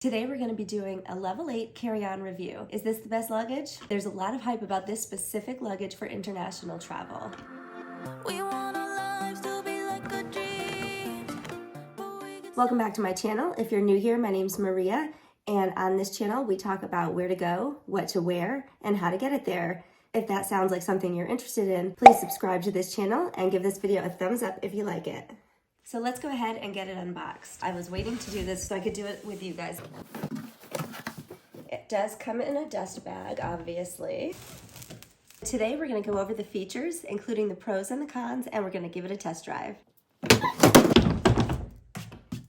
Today we're going to be doing a level 8 carry-on review. Is this the best luggage? There's a lot of hype about this specific luggage for international travel. Welcome back to my channel. If you're new here, my name's Maria, and on this channel we talk about where to go, what to wear, and how to get it there. If that sounds like something you're interested in, please subscribe to this channel and give this video a thumbs up if you like it. So let's go ahead and get it unboxed. I was waiting to do this so I could do it with you guys. It does come in a dust bag, obviously. Today we're gonna go over the features, including the pros and the cons, and we're gonna give it a test drive.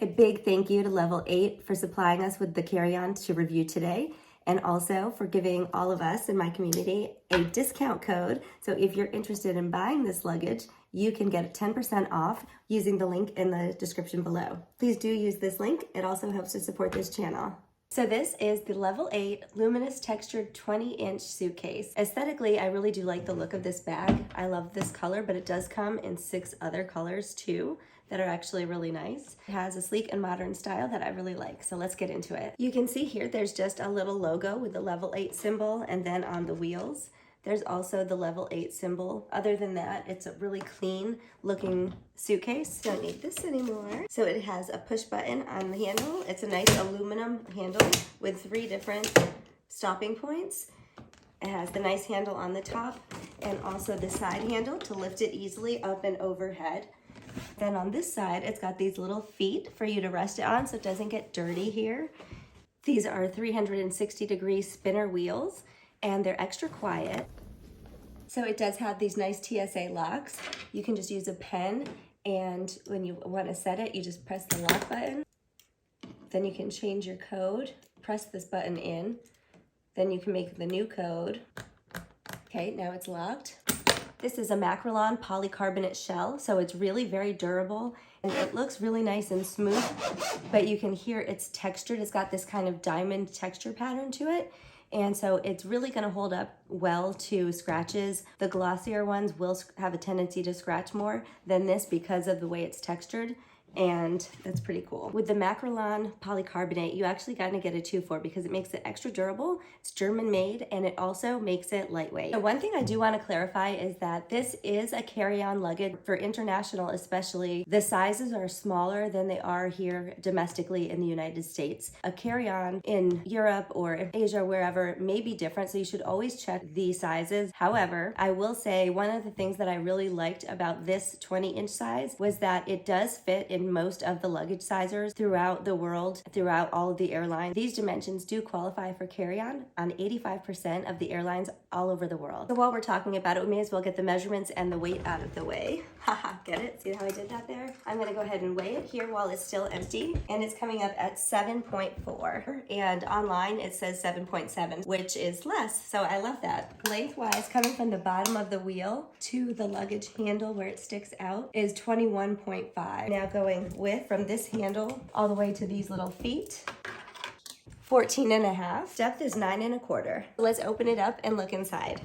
A big thank you to Level 8 for supplying us with the carry-on to review today, and also for giving all of us in my community a discount code. So if you're interested in buying this luggage, you can get 10% off using the link in the description below. Please do use this link. It also helps to support this channel. So this is the Level 8 Luminous textured 20-inch suitcase. Aesthetically, I really do like the look of this bag. I love this color, but it does come in 6 other colors too that are actually really nice. It has a sleek and modern style that I really like, so let's get into it. You can see here there's just a little logo with the Level 8 symbol, and then on the wheels there's also the Level 8 symbol. Other than that, it's a really clean looking suitcase. Don't need this anymore. So it has a push button on the handle. It's a nice aluminum handle with 3 different stopping points. It has the nice handle on the top and also the side handle to lift it easily up and overhead. Then on this side, it's got these little feet for you to rest it on so it doesn't get dirty here. These are 360-degree spinner wheels, and they're extra quiet. So it does have these nice TSA locks. You can just use a pen, and when you want to set it, you just press the lock button. Then you can change your code, press this button in, then you can make the new code. Okay, now it's locked. This is a Macrolon polycarbonate shell, so it's really very durable, and it looks really nice and smooth, but you can hear it's textured. It's got this kind of diamond texture pattern to it. And so it's really gonna hold up well to scratches. The glossier ones will have a tendency to scratch more than this because of the way it's textured, and that's pretty cool. With the Macrolon polycarbonate, you actually gotta get a 2-4 because it makes it extra durable. It's German made, and it also makes it lightweight. So one thing I do wanna clarify is that this is a carry-on luggage for international, especially. The sizes are smaller than they are here domestically in the United States. A carry-on in Europe or in Asia, wherever, may be different, so you should always check the sizes. However, I will say one of the things that I really liked about this 20-inch size was that it does fit in most of the luggage sizers throughout the world, throughout all of the airlines. These dimensions do qualify for carry-on on 85% of the airlines all over the world. So while we're talking about it, we may as well get the measurements and the weight out of the way. Haha, get it? See how I did that there? I'm gonna go ahead and weigh it here while it's still empty, and it's coming up at 7.4, and online it says 7.7, which is less, so I love that. Lengthwise, coming from the bottom of the wheel to the luggage handle where it sticks out, is 21.5. Now going width from this handle all the way to these little feet, 14.5. Depth is 9.25. Let's open it up and look inside.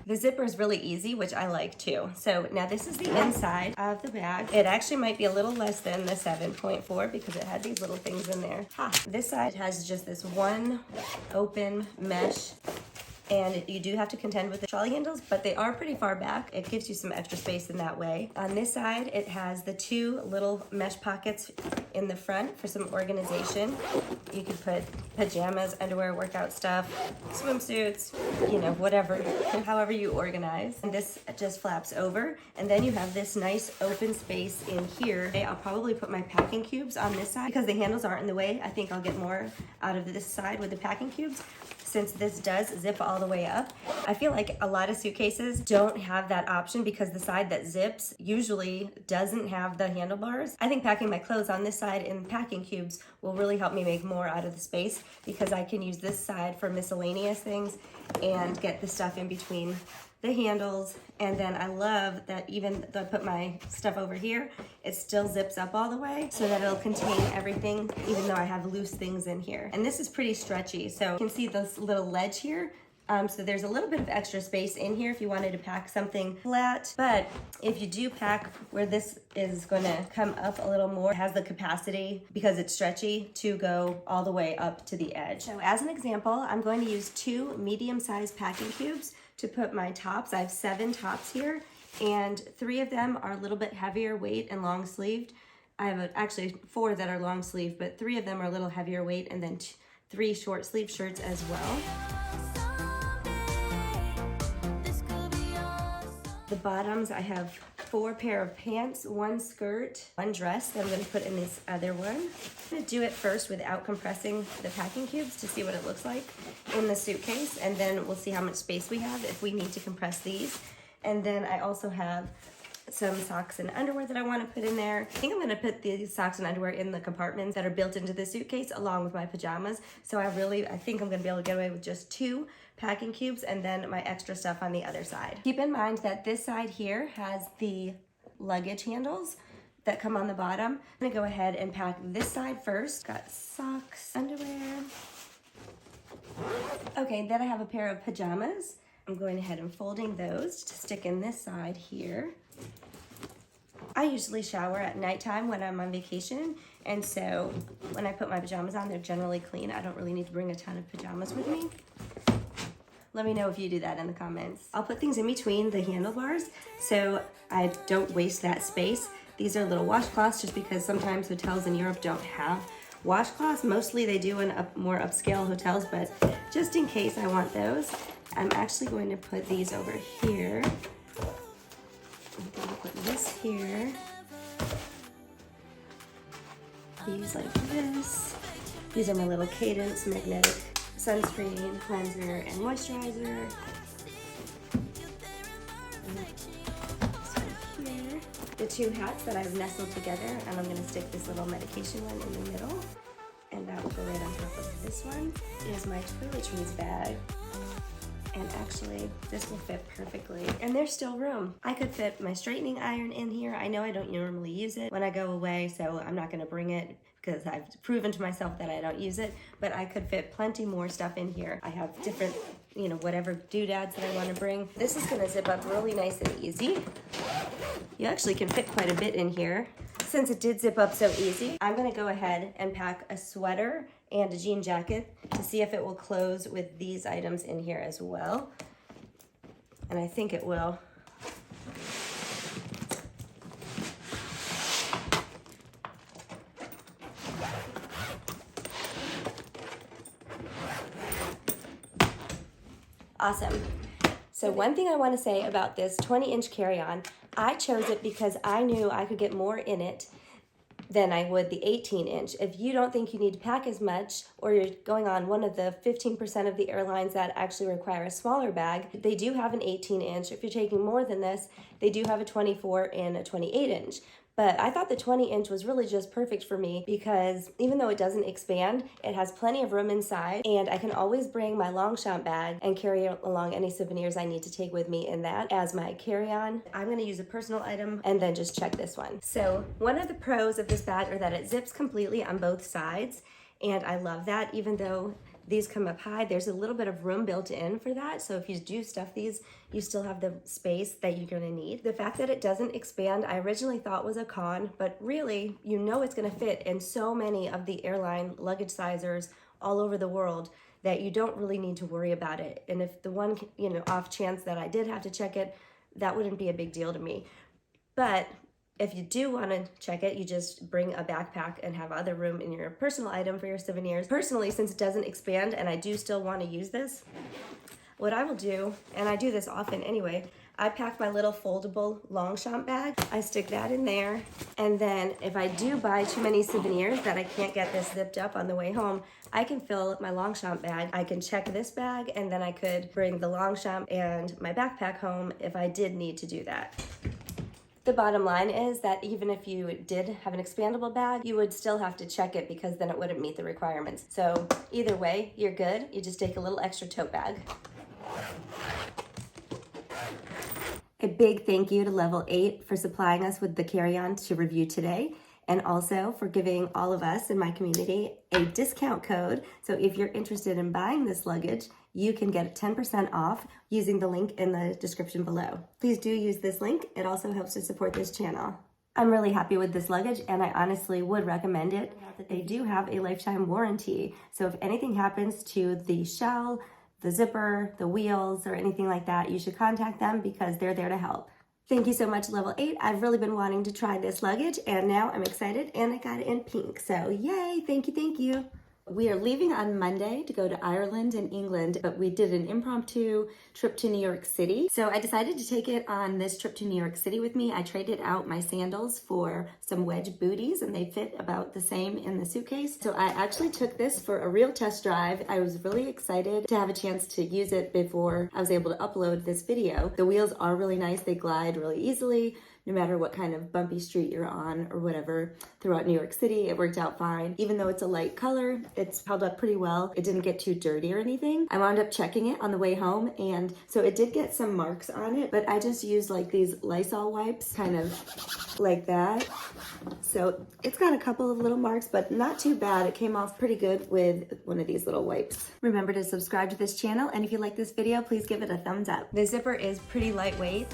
The zipper is really easy, which I like too. So now this is the inside of the bag. It actually might be a little less than the 7.4 because it had these little things in there. This side has just this one open mesh, and you do have to contend with the trolley handles, but they are pretty far back. It gives you some extra space in that way. On this side, it has the 2 little mesh pockets in the front for some organization. You could put pajamas, underwear, workout stuff, swimsuits, you know, whatever, however you organize. And this just flaps over, and then you have this nice open space in here. I'll probably put my packing cubes on this side because the handles aren't in the way. I think I'll get more out of this side with the packing cubes, since this does zip all the way up. I feel like a lot of suitcases don't have that option because the side that zips usually doesn't have the handlebars. I think packing my clothes on this side in packing cubes will really help me make more out of the space because I can use this side for miscellaneous things and get the stuff in between the handles. And then I love that even though I put my stuff over here, it still zips up all the way so that it'll contain everything, even though I have loose things in here. And this is pretty stretchy, so you can see this little ledge here. So there's a little bit of extra space in here if you wanted to pack something flat, but if you do pack where this is going to come up a little more, it has the capacity, because it's stretchy, to go all the way up to the edge. So as an example, I'm going to use 2 medium-sized packing cubes to put my tops. I have 7 tops here, and 3 of them are a little bit heavier weight and long sleeved. I have actually 4 that are long sleeve, but 3 of them are a little heavier weight, and then 3 short sleeve shirts as well. The bottoms, I have 4 pair of pants, 1 skirt, 1 dress that I'm going to put in this other one. I'm going to do it first without compressing the packing cubes to see what it looks like in the suitcase, and then we'll see how much space we have if we need to compress these. And then I also have some socks and underwear that I want to put in there. I think I'm going to put these socks and underwear in the compartments that are built into the suitcase along with my pajamas. So I think I'm going to be able to get away with just 2 packing cubes and then my extra stuff on the other side. Keep in mind that this side here has the luggage handles that come on the bottom. I'm going to go ahead and pack this side first. Got socks, underwear. Okay, then I have a pair of pajamas. I'm going ahead and folding those to stick in this side here. I usually shower at nighttime when I'm on vacation, and so when I put my pajamas on, they're generally clean. I don't really need to bring a ton of pajamas with me. Let me know if you do that in the comments. I'll put things in between the handlebars so I don't waste that space. These are little washcloths just because sometimes hotels in Europe don't have washcloths. Mostly they do in more upscale hotels, but just in case I want those, I'm actually going to put these over here. I'm going to put this here. These like this. These are my little Cadence magnetic sunscreen, cleanser, and moisturizer. And here. The 2 hats that I've nestled together, and I'm going to stick this little medication one in the middle. And that will go right on top of this one. Is my toiletries bag. And actually, this will fit perfectly. And there's still room. I could fit my straightening iron in here. I know I don't normally use it when I go away, so I'm not gonna bring it because I've proven to myself that I don't use it, but I could fit plenty more stuff in here. I have different, whatever doodads that I wanna bring. This is gonna zip up really nice and easy. You actually can fit quite a bit in here. Since it did zip up so easy, I'm gonna go ahead and pack a sweater and a jean jacket to see if it will close with these items in here as well. And I think it will. Awesome. So one thing I want to say about this 20-inch carry-on, I chose it because I knew I could get more in it than I would the 18-inch. If you don't think you need to pack as much, or you're going on one of the 15% of the airlines that actually require a smaller bag, they do have an 18-inch. If you're taking more than this, they do have a 24 and a 28-inch. But I thought the 20-inch was really just perfect for me because even though it doesn't expand, it has plenty of room inside, and I can always bring my Longchamp bag and carry along any souvenirs I need to take with me in that as my carry-on. I'm going to use a personal item and then just check this one. So one of the pros of this bag are that it zips completely on both sides, and I love that. Even though these come up high, there's a little bit of room built in for that. So if you do stuff these, you still have the space that you're gonna need. The fact that it doesn't expand, I originally thought was a con, but really, it's gonna fit in so many of the airline luggage sizers all over the world that you don't really need to worry about it. And if the one, off chance that I did have to check it, that wouldn't be a big deal to me. But if you do want to check it, you just bring a backpack and have other room in your personal item for your souvenirs. Personally, since it doesn't expand and I do still want to use this, what I will do, and I do this often anyway, I pack my little foldable Longchamp bag. I stick that in there, and then if I do buy too many souvenirs that I can't get this zipped up on the way home, I can fill my Longchamp bag. I can check this bag, and then I could bring the Longchamp and my backpack home if I did need to do that. The bottom line is that even if you did have an expandable bag, you would still have to check it because then it wouldn't meet the requirements. So either way, you're good. You just take a little extra tote bag. A big thank you to Level 8 for supplying us with the carry-on to review today. and also for giving all of us in my community a discount code. So if you're interested in buying this luggage, you can get 10% off using the link in the description below. Please do use this link. It also helps to support this channel. I'm really happy with this luggage, and I honestly would recommend it. They do have a lifetime warranty. So if anything happens to the shell, the zipper, the wheels, or anything like that, you should contact them because they're there to help. Thank you so much, Level 8. I've really been wanting to try this luggage, and now I'm excited, and I got it in pink. So yay, thank you, thank you. We are leaving on Monday to go to Ireland and England, but we did an impromptu trip to New York City. So I decided to take it on this trip to New York City with me. I traded out my sandals for some wedge booties, and they fit about the same in the suitcase. So I actually took this for a real test drive. I was really excited to have a chance to use it before I was able to upload this video. The wheels are really nice. They glide really easily, no matter what kind of bumpy street you're on or whatever. Throughout New York City, it worked out fine. Even though it's a light color, it's held up pretty well. It didn't get too dirty or anything. I wound up checking it on the way home, and so it did get some marks on it, but I just used like these Lysol wipes, kind of like that. So it's got a couple of little marks, but not too bad. It came off pretty good with one of these little wipes. Remember to subscribe to this channel, and if you like this video, please give it a thumbs up. The zipper is pretty lightweight.